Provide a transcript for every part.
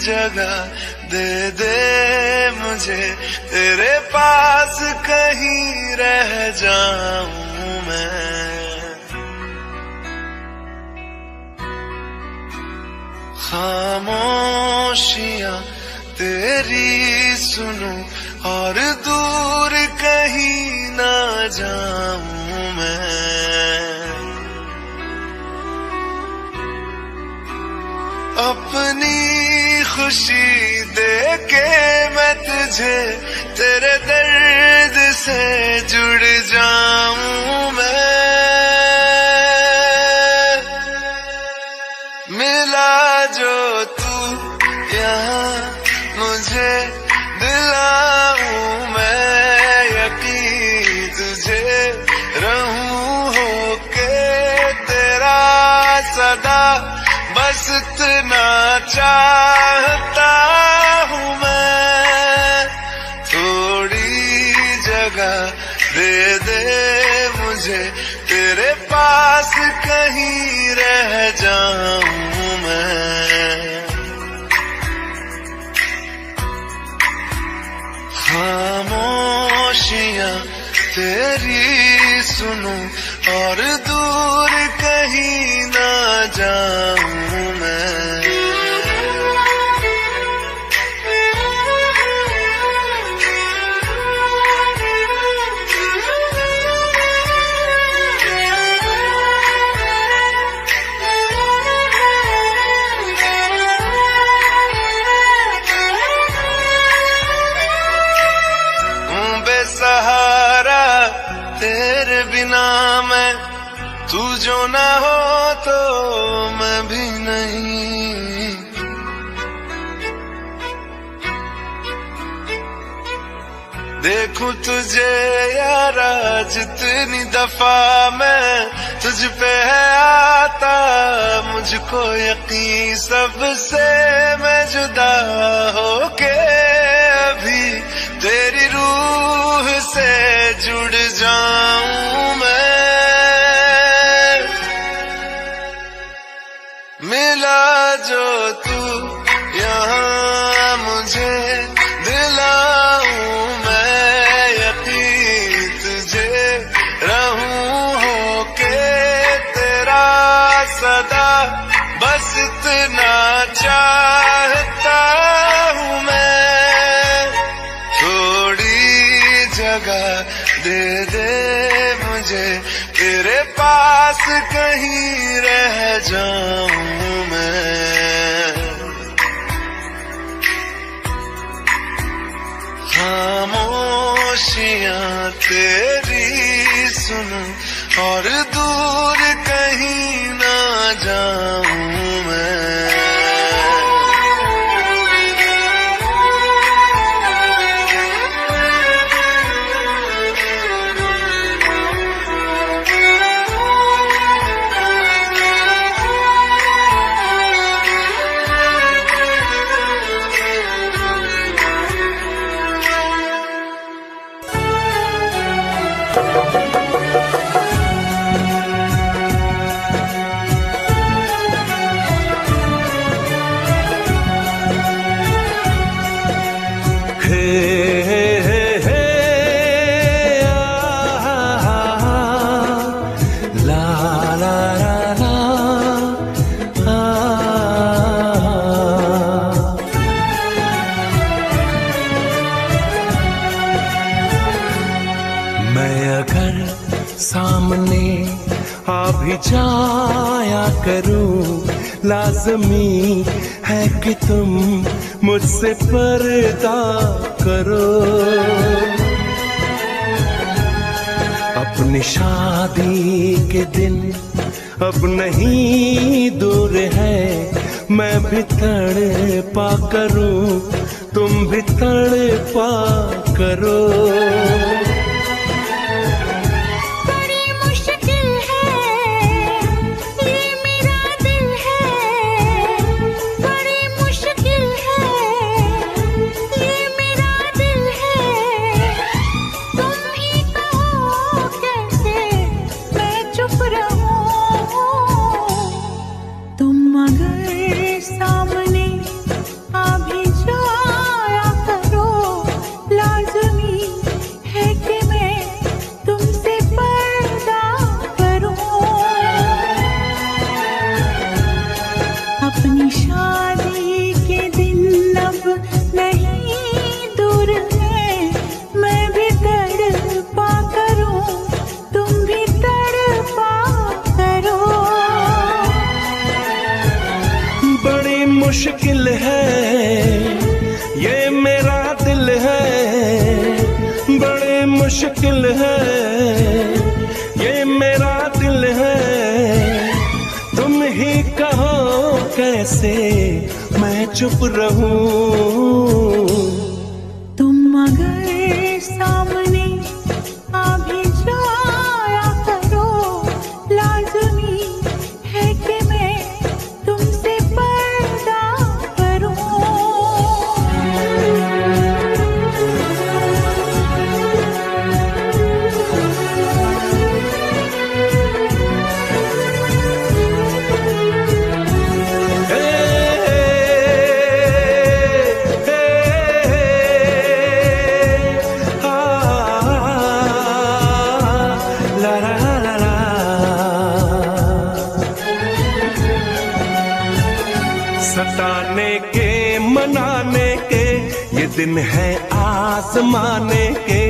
जगह दे दे मुझे, तेरे पास कहीं रह जाऊं मैं। खामोशियां तेरी सुनूं और दूर कहीं ना जाऊं मैं। अपनी खुशी दे के मैं तुझे, तेरे दर्द से जुड़ जाऊं मैं। मिला जो तू यहाँ मुझे, दिलाऊं मैं यकीन तुझे, रहूं होके तेरा सदा, बस इतना चाहता हूँ मैं। थोड़ी जगह दे दे मुझे, तेरे पास कहीं रह जाऊं मैं। खामोशियां तेरी सुनूं और दूर कहीं ना जाऊं मैं। बेसहारा तेरे बिना मैं, तू जो ना हो तो मैं भी नहीं। देखूं तुझे यारा जितनी दफा मैं, तुझ पे है आता मुझको यकीन, सबसे मैं जुदा होके अभी तेरी रूह से जुड़ जाऊं मैं। मिला जो तू यहाँ मुझे, दिलाऊं मैं यकीन तुझे, रहूं होके तेरा सदा, बस इतना चाहता हूँ मैं। थोड़ी जगह दे दे मुझे, तेरे पास कहीं रह जाऊं मैं। खामोशियां तेरी सुनूं और दूर कहीं ना जाऊं मैं। सामने आ भी जाया करूं, लाज़मी है कि तुम मुझसे पर्दा करो। अपनी शादी के दिन अब नहीं दूर है, मैं भी तड़पा करूं, तुम भी तड़पा करो। तुम अगर सामने आ मुश्किल है ये मेरा दिल है, बड़े मुश्किल है ये मेरा दिल है। तुम ही कहो कैसे मैं चुप रहूं। तुम अगर सामने आ भी जाया करो, लाज़मी है कि मैं तुमसे पर्दा करूं। सताने के मनाने के ये दिन है आसमाने के,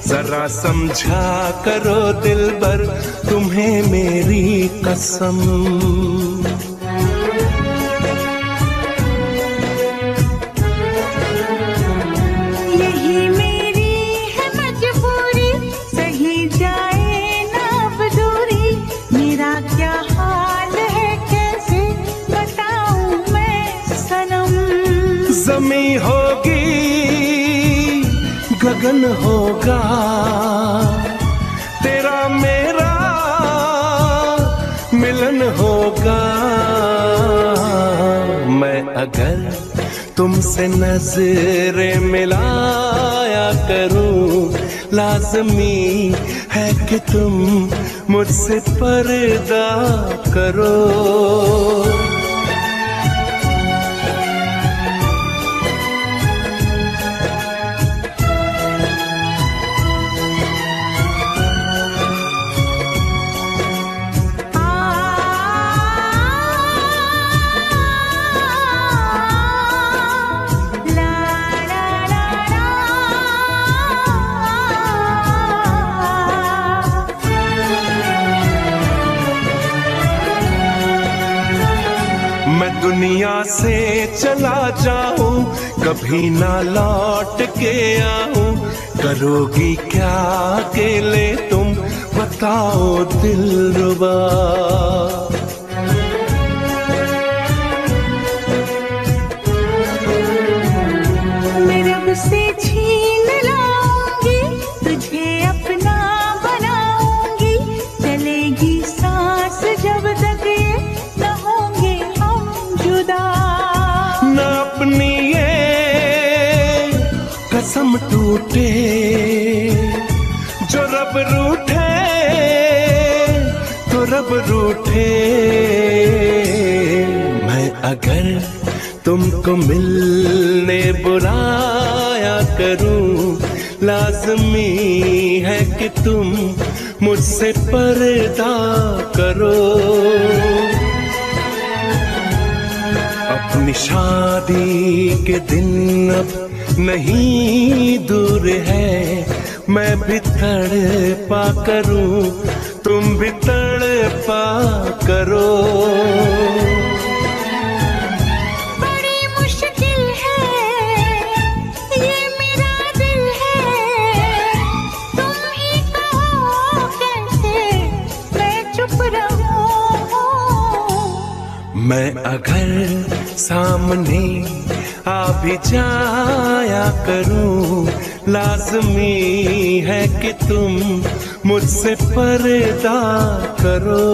जरा समझा करो दिलबर तुम्हें मेरी कसम। यही मेरी है मजबूरी, सही जाए ना अब दूरी। मेरा क्या हाल है कैसे बताऊं मैं सनम। ज़मीं होगी गगन होगा, तेरा मेरा मिलन होगा। मैं अगर तुमसे नजरें मिलाया करूं, लाज़मी है कि तुम मुझसे पर्दा करो। मैं दुनिया से चला जाऊं, कभी ना लौट के आऊं। करोगी क्या अकेले तुम बताओ दिलरुबा। मैं रब से छीन लाऊंगी, तुझे अपना बनाऊंगी। चलेगी सांस जब तक ये न होंगे हम जुदा। न अपनी ये कसम टूटे, जो रब रूठे तो रब रूठे। मैं अगर तुमको मिलने बुलाया करूं, लाज़मी है कि तुम मुझसे पर्दा करो। अपनी शादी के दिन अब नहीं दूर है, मैं भी तड़पा करूं, तुम भी तड़पा करो। बड़ी मुश्किल है ये मेरा दिल है, तुम ही कहो कैसे मैं चुप रहूं। मैं अगर सामने आ भी जाया करूं, लाज़मी है कि तुम मुझसे पर्दा करो।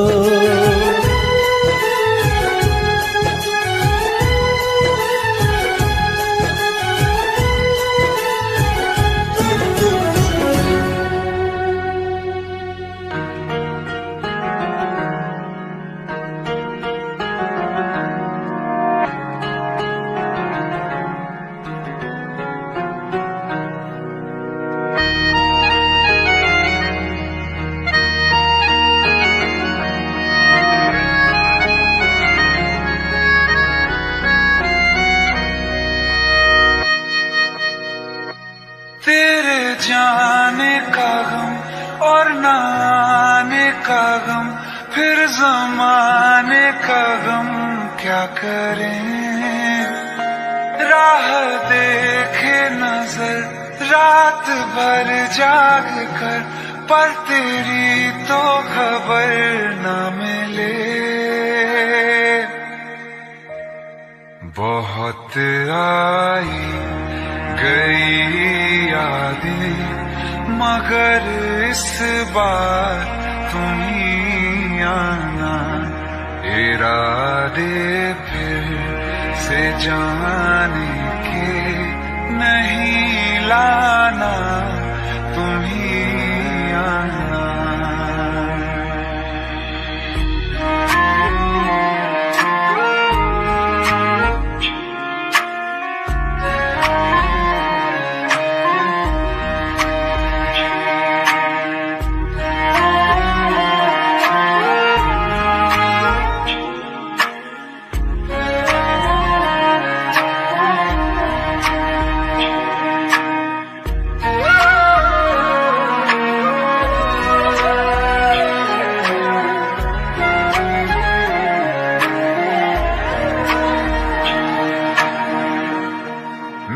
तेरे जाने का गम और न आने का गम, फिर ज़माने का गम क्या करें। राह देखे नजर रात भर जाग कर, पर तेरी तो खबर न मिले। बहुत आई गई यादें, मगर इस बार तुम ही आना। इरादे फिर से जाने के नहीं लाना, तुम ही आना।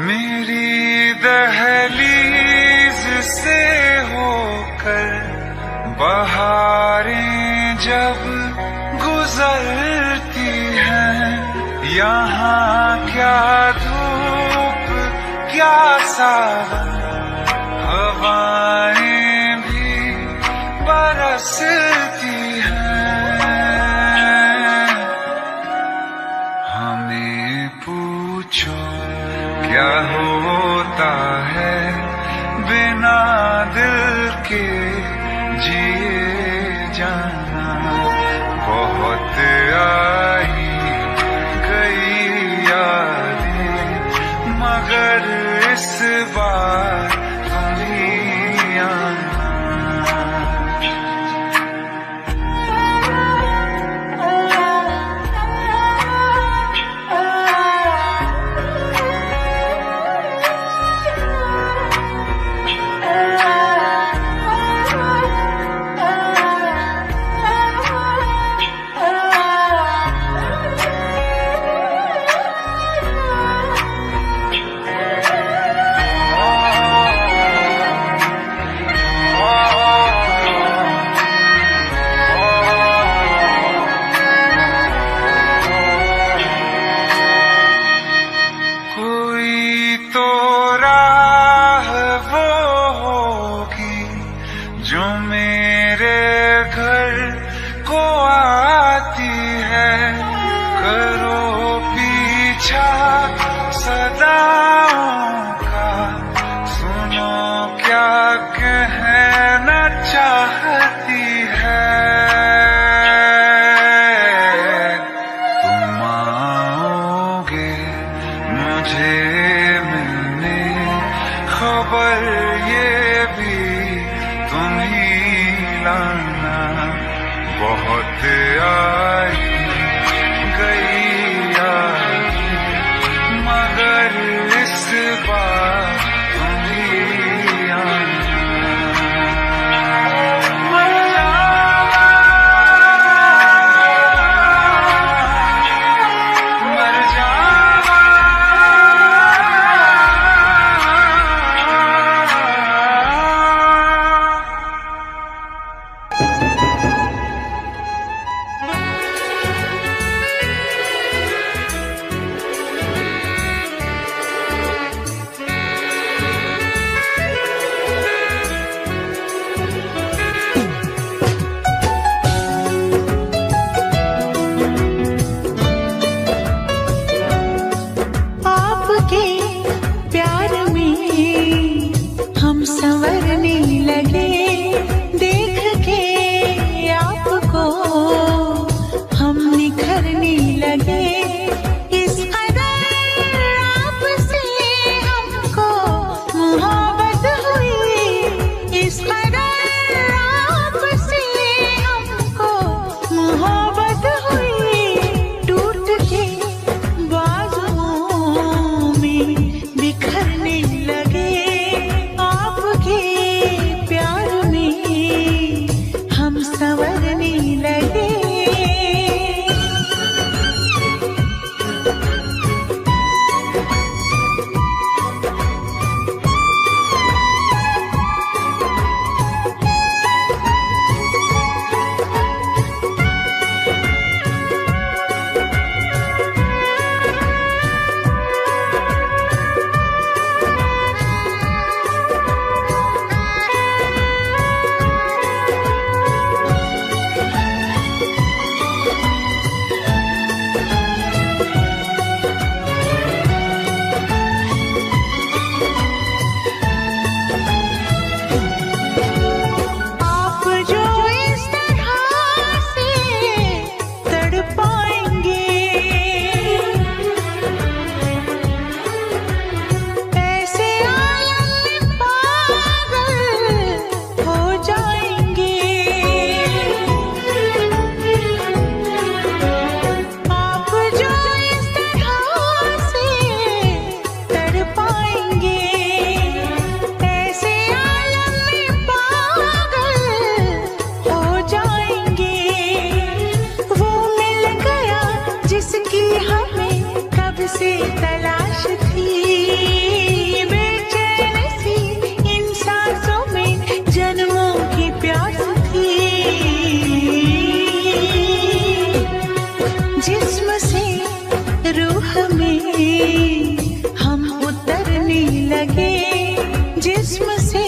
मेरी दहलीज से होकर बहारें जब गुजरती हैं, यहाँ क्या धूप क्या सावन, हवाएं भी बरसती हैं। हमें पूछो क्या होता है बिना दिल के जिए जाना। बहुत आई गई यादें, मगर इस बार तुम ही आना। हमें कब से तलाश थी, बेचैन सी इन सांसों में जन्मों की प्यास थी। जिस्म से रूह में हम उतरने लगे, जिस्म से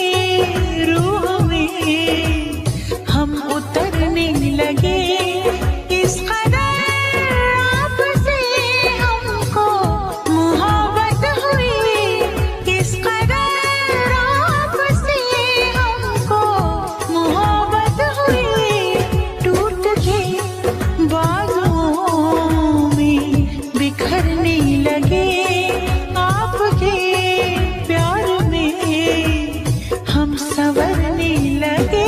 रूह में हम उतरने लगे। इस कदर आपसे हमको मोहब्बत हुई, इस कदर आपसे हमको मोहब्बत हुई। टूट के बाजुओं में बिखरने लगे, आपके प्यार में हम संवरने लगे।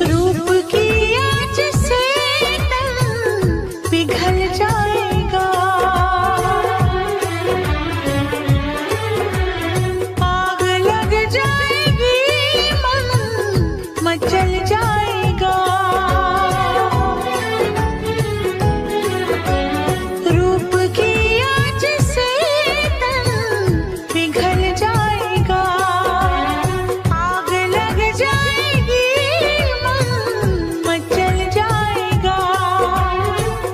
रूप की आँच से तन पिघल जाएगा, आग लग जाएगी, मन मचल जाएगा। रूप की आँच से तन पिघल जाएगा, आग लग जाएगी, मन मचल जाएगा।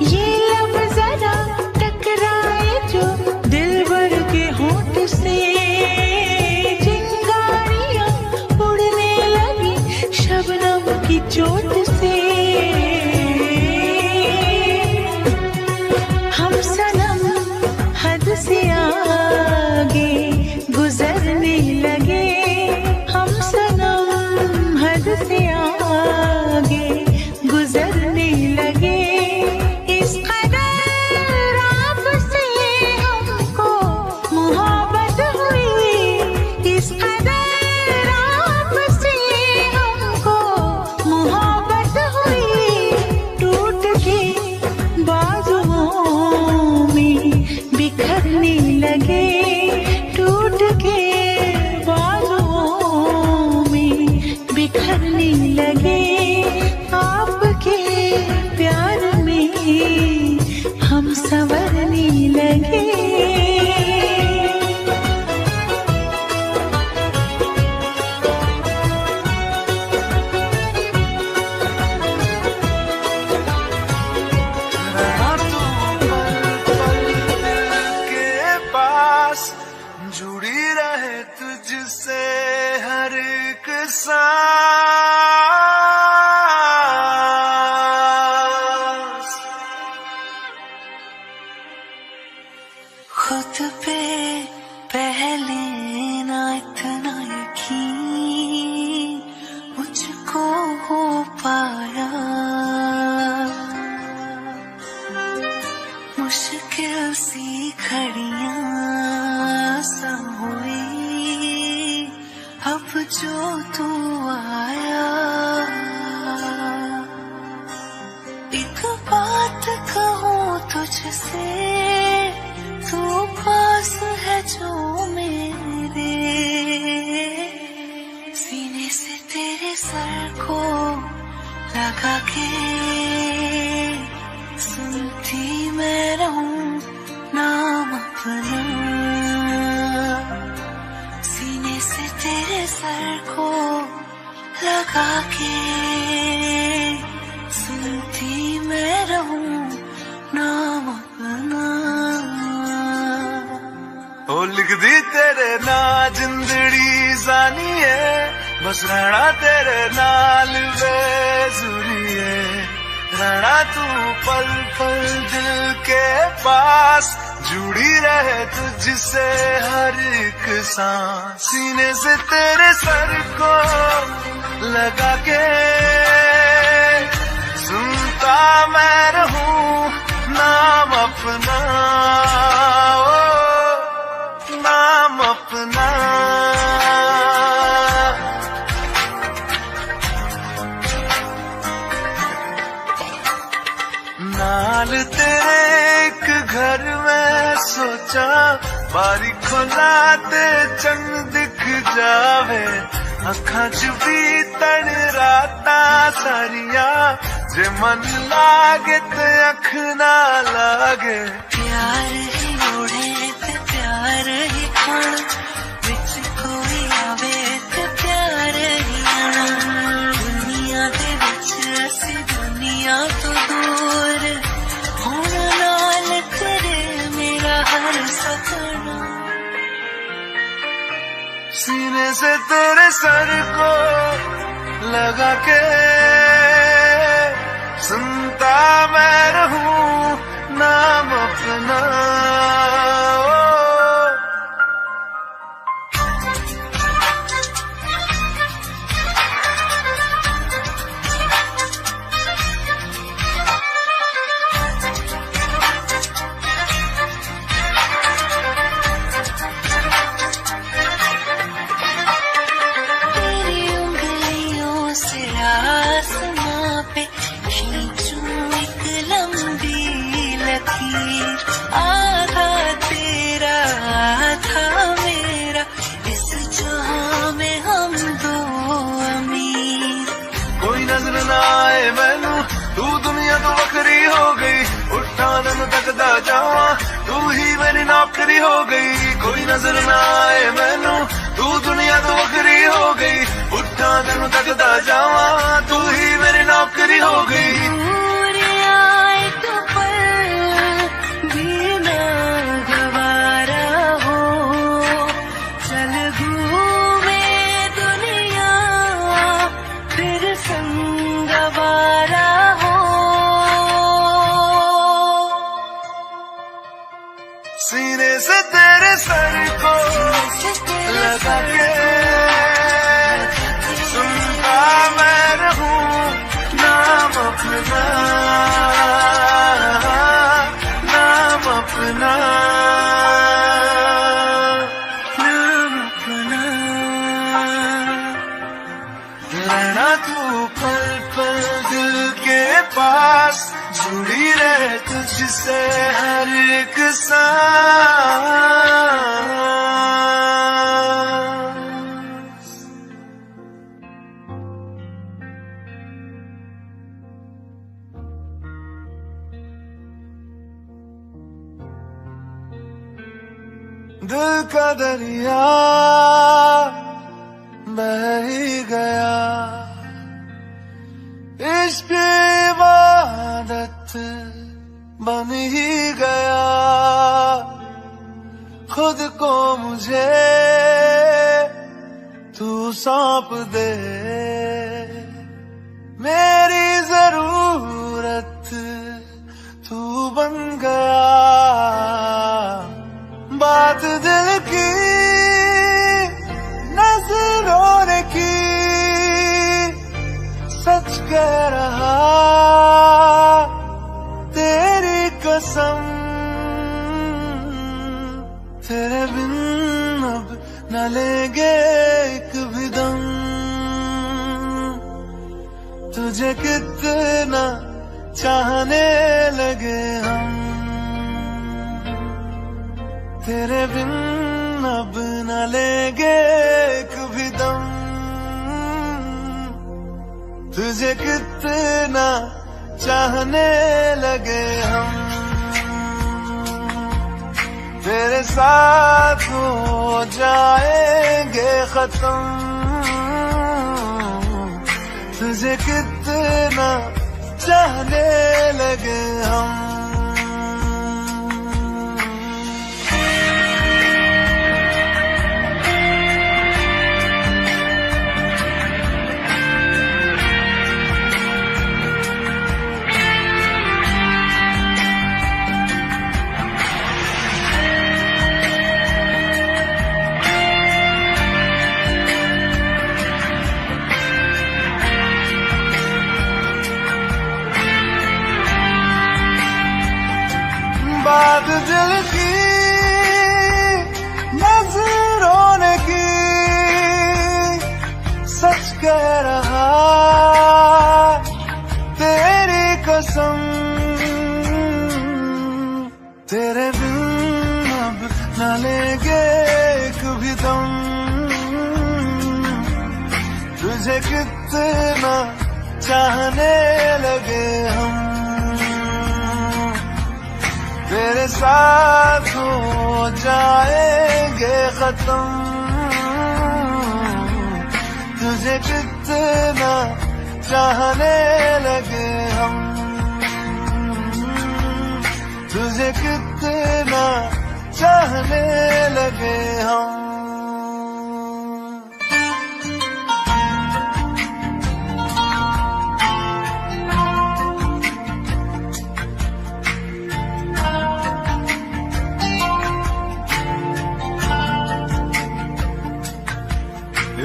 ये लब जरा टकराए जो दिलबर के होंठ से, चिंगारियां उड़ने लगी शबनम की चोट से। हम सनम हद से आगे गुजरने लगे, हम सनम हद से आगे गुजरने लगे। इस कदर आपसे हमको मोहब्बत हुई, इस कदर आपसे हमको मोहब्बत हुई। टूट के बाजुओं में बिखरने लगे, टूट के बाजुओं में बिखरने लगे। आपके प्यार में हम संवरने लगे। के पास जुड़ी रहे तुझसे हर एक सांस। खुद पे पहले ना इतना यकीन मुझको हो पाया, मुश्किल सी घड़ियां हुई अब जो तू आया। एक बात कहूँ तुझसे, तू पास है जो मेरे, सीने से तेरे सर को लगा के सुनती मैं रहूं नाम अपना। सीने से तेरे सर को लगा के सुनती मैं रहूं नाम अपना। ओ लिख दी तेरे ना जिंदड़ी जानी है, बस रहना तेरे नाल बेजुरी है। रहना तू पल पल दिल के पास, जुड़ी रहे तुझसे हर एक सांस, सीने से तेरे सर को लगा के सुनता मैं रहूं नाम अपना, ओ नाम अपना। नाल तेरे एक घर में सोचा, बारी खोला ते चंद दिख जावे, अखां च भी तन राता सारिया, जे मन लागे ते अख ना लागे। प्यार ही ओढ़े ते प्यार ही खाना, विच कोई आवे ते प्यार ही आना। दुनिया दे विच असी दुनिया तो दूर, होना नाल तेरे मेरा हर सपना। सीने से तेरे सर को लगा के सुनता मैं रहूं नाम अपना, आधा तेरा आधा मेरा, इस जहां में हम दो अमीर। कोई नजर ना आए मैनू, तू दुनिया तो वखरी हो गई, उठा दिन तकदा जावा, तू ही मेरी नौकरी हो गई। कोई नजर ना आए मैनू, तू दुनिया तो वखरी हो गई, उठा दिन तकदा जावा, तू ही मेरी नौकरी हो गई। सीने से तेरे सर को लगा के सुनता मैं रहूं नाम अपना, नाम अपना, नाम अपना। रहना तू पल पल दिल के पास, जुड़ी रहे तुझसे हर एक सांस। दिल का दरिया बह ही गया, इश्क इबादत बन ही गया, खुद को मुझे तू सौंप दे, मेरी जरूरत तू बन गया। बात दिल की नजरों ने की, सच कह रहा तेरी कसम, तेरे बिन अब न लेंगे एक भी दम। तुझे कितना चाहने लगे हम, तेरे बिन अब न लेंगे एक भी दम। तुझे कितना चाहने लगे हम, तेरे साथ हो जाएंगे खत्म। तुझे कितना चाहने लगे हम। लगे एक भी दम, तुझे कितना चाहने लगे हम, तेरे साथ हो जाएंगे खत्म, तुझे कितना चाहने लगे हम, तुझे कितना चाहने लगे हम।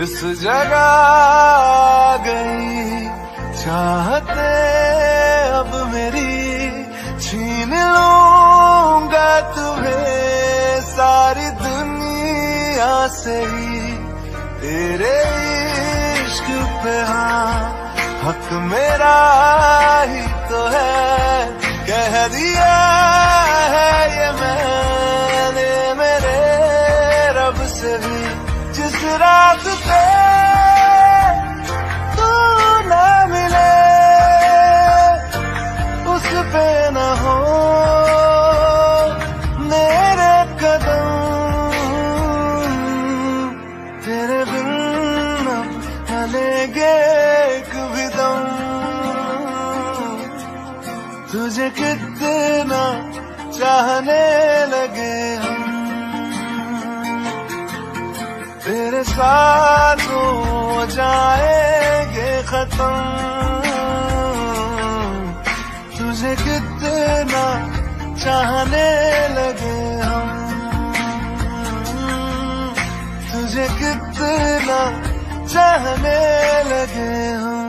इस जगह आ गई चाहते अब मेरी, छीन लूंगा तुम्हें सारी दुनिया से ही, तेरे इश्क पे हाँ हक मेरा ही तो है, कह दिया है ये मैंने मेरे रब से भी, जिस रात पे तू ना मिले उस पे न हो मेरे कदम, तेरे बिन न लेंगे एक भी दम, तुझे कितना चाहने लगे हम, तेरे साथ हो जाएंगे खत्म, तुझे कितना चाहने लगे हम, तुझे कितना चाहने लगे हम।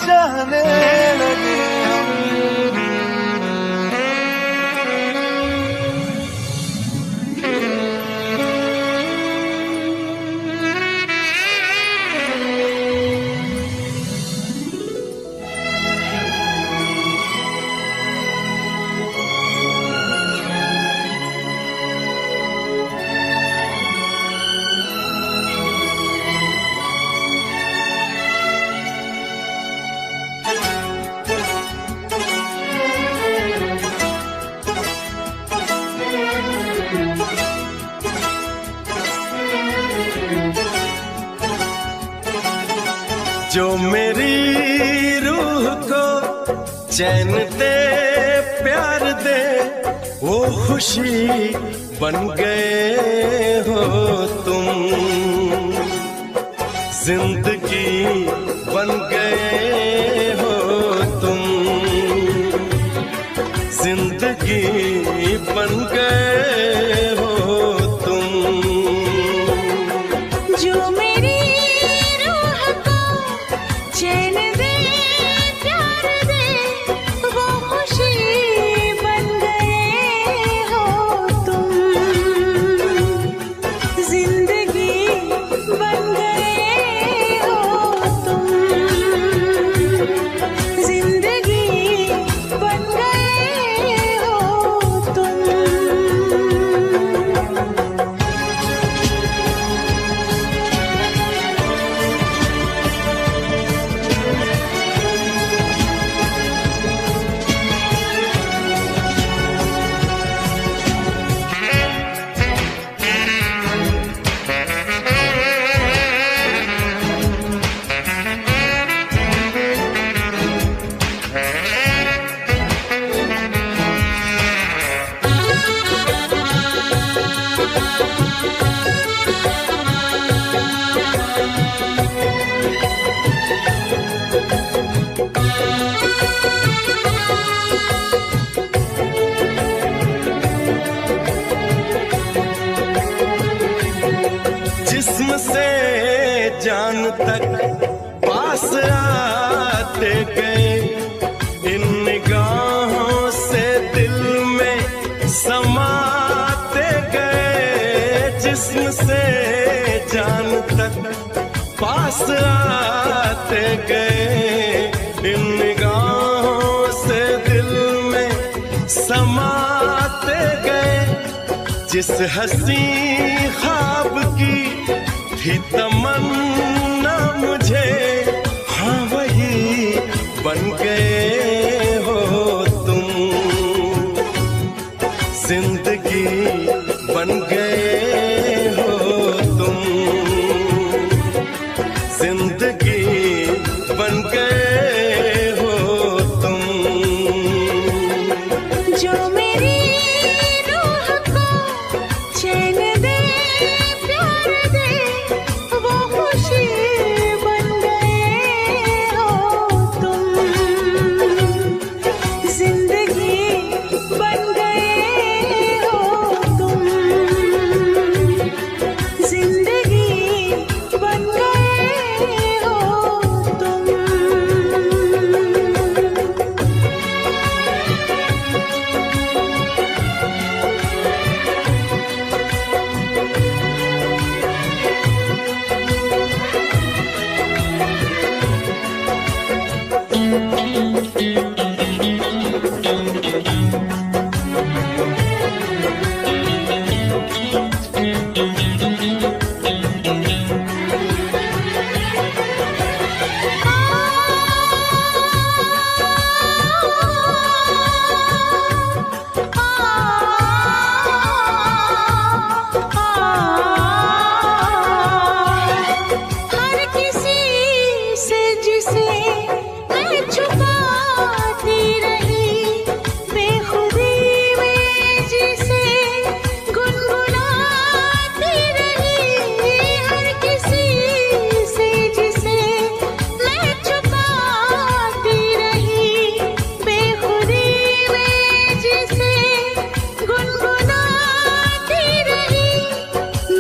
चाहने लगे जो मेरी रूह को चैन दे प्यार दे, वो खुशी बन गए हो तुम, जिंदगी बन गए हो तुम, जिंदगी बन गए हो तुम, जो मेरी रूह को चैन दे प्यार दे, वो खुशी बन गए हो तुम, जिंदगी बन गए हो तुम, जिंदगी बन गए हो तुम। जिस्म से जान तक पास आते गए, इन निगाहों से दिल में समाते गए। जिस्म से जान तक पास आते गए, इन निगाहों से दिल में समाते गए। जिस हंसी ख्वाब की थी तमन्ना मुझे, हाँ वही बन गए हो तुम। जिंदगी बन गए हो तुम, जिंदगी बन गए हो तुम। जो मेरी रूह को चैन दे, प्यार दे, वो खुशी बन गए हो तुम। जिंदगी बन गए हो तुम, जिंदगी बन गए हो तुम। हर किसी से जिसे मैं छुपाती रही, बेखुदी में जिसे गुनगुनाती रही। हर किसी से जिसे मैं छुपाती रही, बेखुदी में जिसे गुनगुनाती रही।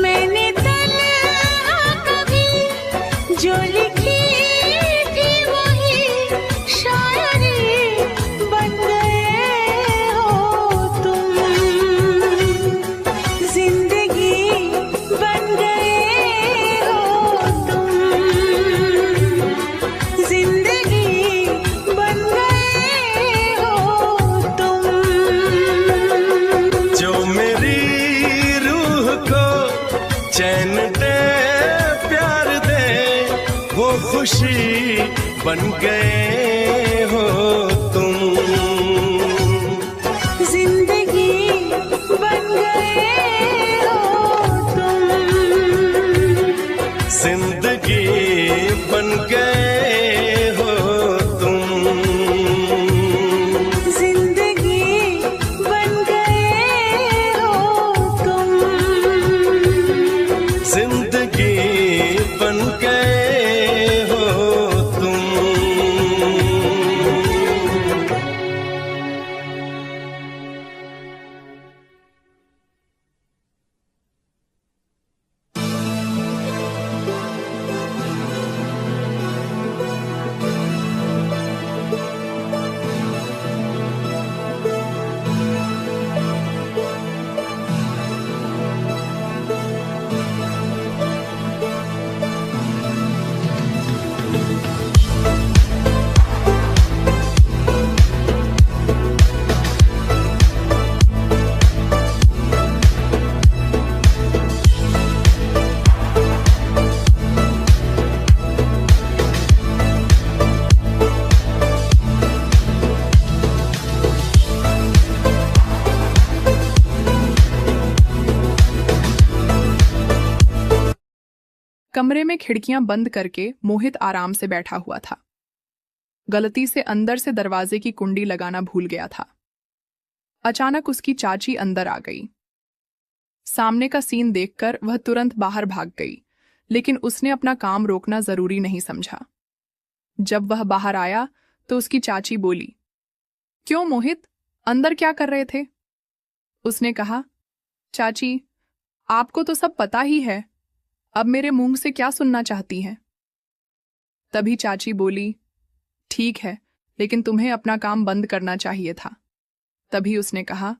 मैंने तन्हा कभी जो लिखी थी वही शायरी बन गए हो तुम। जिंदगी बन गए हो तुम, जिंदगी बन गए हो तुम। जो मेरी रूह को चैन दे, प्यार दे, वो खुशी बन गए हो तुम। जिंदगी बन गए हो तुम, जिंदगी बन गए हो तुम। जिंदगी बन गए हो तुम। जिंदगी बन गए हो तुम। कमरे में खिड़कियां बंद करके मोहित आराम से बैठा हुआ था। गलती से अंदर से दरवाजे की कुंडी लगाना भूल गया था। अचानक उसकी चाची अंदर आ गई। सामने का सीन देखकर वह तुरंत बाहर भाग गई, लेकिन उसने अपना काम रोकना जरूरी नहीं समझा। जब वह बाहर आया तो उसकी चाची बोली, क्यों मोहित, अंदर क्या कर रहे थे? उसने कहा, चाची, आपको तो सब पता ही है, अब मेरे मुंह से क्या सुनना चाहती हैं? तभी चाची बोली, ठीक है, लेकिन तुम्हें अपना काम बंद करना चाहिए था। तभी उसने कहा,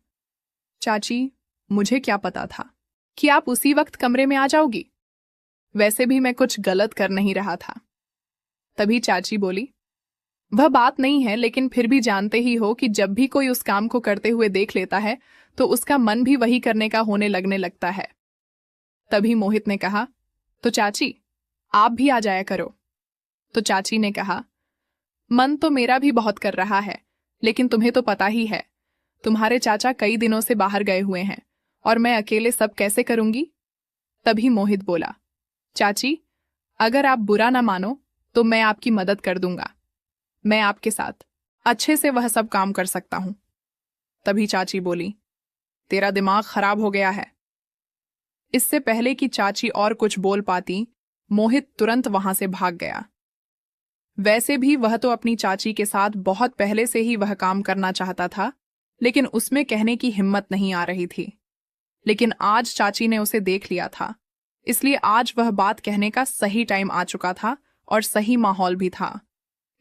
चाची, मुझे क्या पता था कि आप उसी वक्त कमरे में आ जाओगी? वैसे भी मैं कुछ गलत कर नहीं रहा था। तभी चाची बोली, वह बात नहीं है, लेकिन फिर भी जानते ही हो कि जब भी कोई उस काम को करते हुए देख लेता है तो उसका मन भी वही करने का होने लगने लगता है। तभी मोहित ने कहा, तो चाची, आप भी आ जाया करो। तो चाची ने कहा, मन तो मेरा भी बहुत कर रहा है, लेकिन तुम्हें तो पता ही है, तुम्हारे चाचा कई दिनों से बाहर गए हुए हैं और मैं अकेले सब कैसे करूंगी? तभी मोहित बोला, चाची, अगर आप बुरा ना मानो तो मैं आपकी मदद कर दूंगा। मैं आपके साथ अच्छे से वह सब काम कर सकता हूं। तभी चाची बोली, तेरा दिमाग खराब हो गया है। इससे पहले कि चाची और कुछ बोल पाती, मोहित तुरंत वहां से भाग गया। वैसे भी वह तो अपनी चाची के साथ बहुत पहले से ही वह काम करना चाहता था, लेकिन उसमें कहने की हिम्मत नहीं आ रही थी। लेकिन आज चाची ने उसे देख लिया था, इसलिए आज वह बात कहने का सही टाइम आ चुका था और सही माहौल भी था,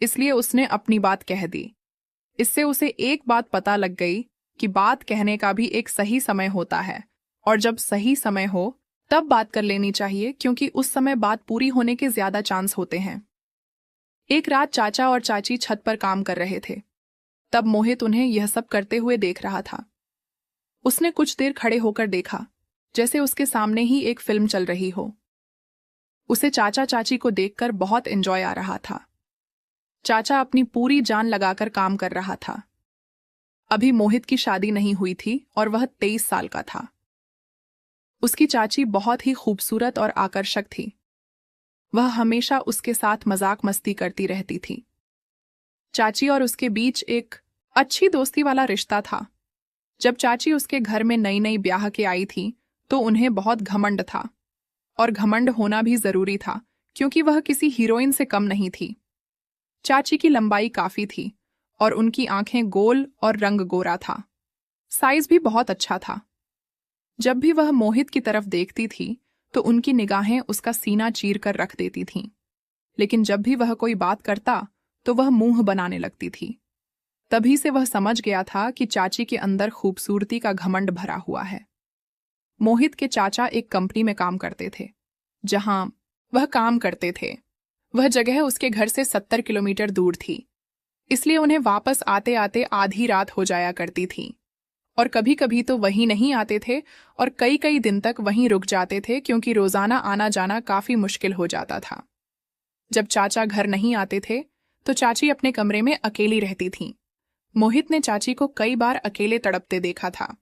इसलिए उसने अपनी बात कह दी। इससे उसे एक बात पता लग गई कि बात कहने का भी एक सही समय होता है, और जब सही समय हो तब बात कर लेनी चाहिए, क्योंकि उस समय बात पूरी होने के ज्यादा चांस होते हैं। एक रात चाचा और चाची छत पर काम कर रहे थे। तब मोहित उन्हें यह सब करते हुए देख रहा था। उसने कुछ देर खड़े होकर देखा, जैसे उसके सामने ही एक फिल्म चल रही हो। उसे चाचा चाची को देखकर बहुत एंजॉय आ रहा था। चाचा अपनी पूरी जान लगाकर काम कर रहा था। अभी मोहित की शादी नहीं हुई थी और वह 23 साल का था। उसकी चाची बहुत ही खूबसूरत और आकर्षक थी। वह हमेशा उसके साथ मजाक मस्ती करती रहती थी। चाची और उसके बीच एक अच्छी दोस्ती वाला रिश्ता था। जब चाची उसके घर में नई नई ब्याह के आई थी तो उन्हें बहुत घमंड था, और घमंड होना भी जरूरी था, क्योंकि वह किसी हीरोइन से कम नहीं थी। चाची की लंबाई काफी थी और उनकी आंखें गोल और रंग गोरा था। साइज भी बहुत अच्छा था। जब भी वह मोहित की तरफ देखती थी तो उनकी निगाहें उसका सीना चीर कर रख देती थीं। लेकिन जब भी वह कोई बात करता तो वह मुंह बनाने लगती थी। तभी से वह समझ गया था कि चाची के अंदर खूबसूरती का घमंड भरा हुआ है। मोहित के चाचा एक कंपनी में काम करते थे। जहां वह काम करते थे वह जगह उसके घर से 70 किलोमीटर दूर थी, इसलिए उन्हें वापस आते आते आधी रात हो जाया करती थी। और कभी कभी तो वहीं नहीं आते थे और कई कई दिन तक वहीं रुक जाते थे, क्योंकि रोजाना आना जाना काफी मुश्किल हो जाता था। जब चाचा घर नहीं आते थे तो चाची अपने कमरे में अकेली रहती थीं। मोहित ने चाची को कई बार अकेले तड़पते देखा था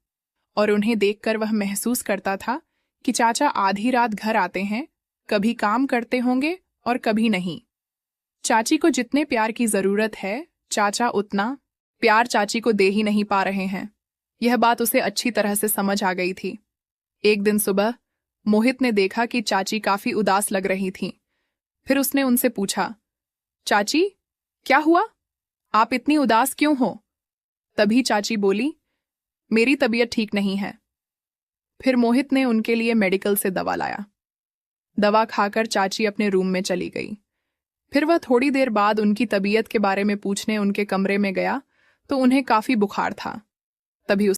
और उन्हें देखकर वह महसूस करता था कि चाचा आधी रात घर आते हैं, कभी काम करते होंगे और कभी नहीं। चाची को जितने प्यार की जरूरत है, चाचा उतना प्यार चाची को दे ही नहीं पा रहे हैं। यह बात उसे अच्छी तरह से समझ आ गई थी। एक दिन सुबह मोहित ने देखा कि चाची काफी उदास लग रही थीं। फिर उसने उनसे पूछा, चाची, क्या हुआ? आप इतनी उदास क्यों हो? तभी चाची बोली, मेरी तबीयत ठीक नहीं है। फिर मोहित ने उनके लिए मेडिकल से दवा लाया। दवा खाकर चाची अपने रूम में चली गई। फिर वह थोड़ी देर बाद उनकी तबीयत के बारे में पूछने उनके कमरे में गया तो उन्हें काफी बुखार था। तभी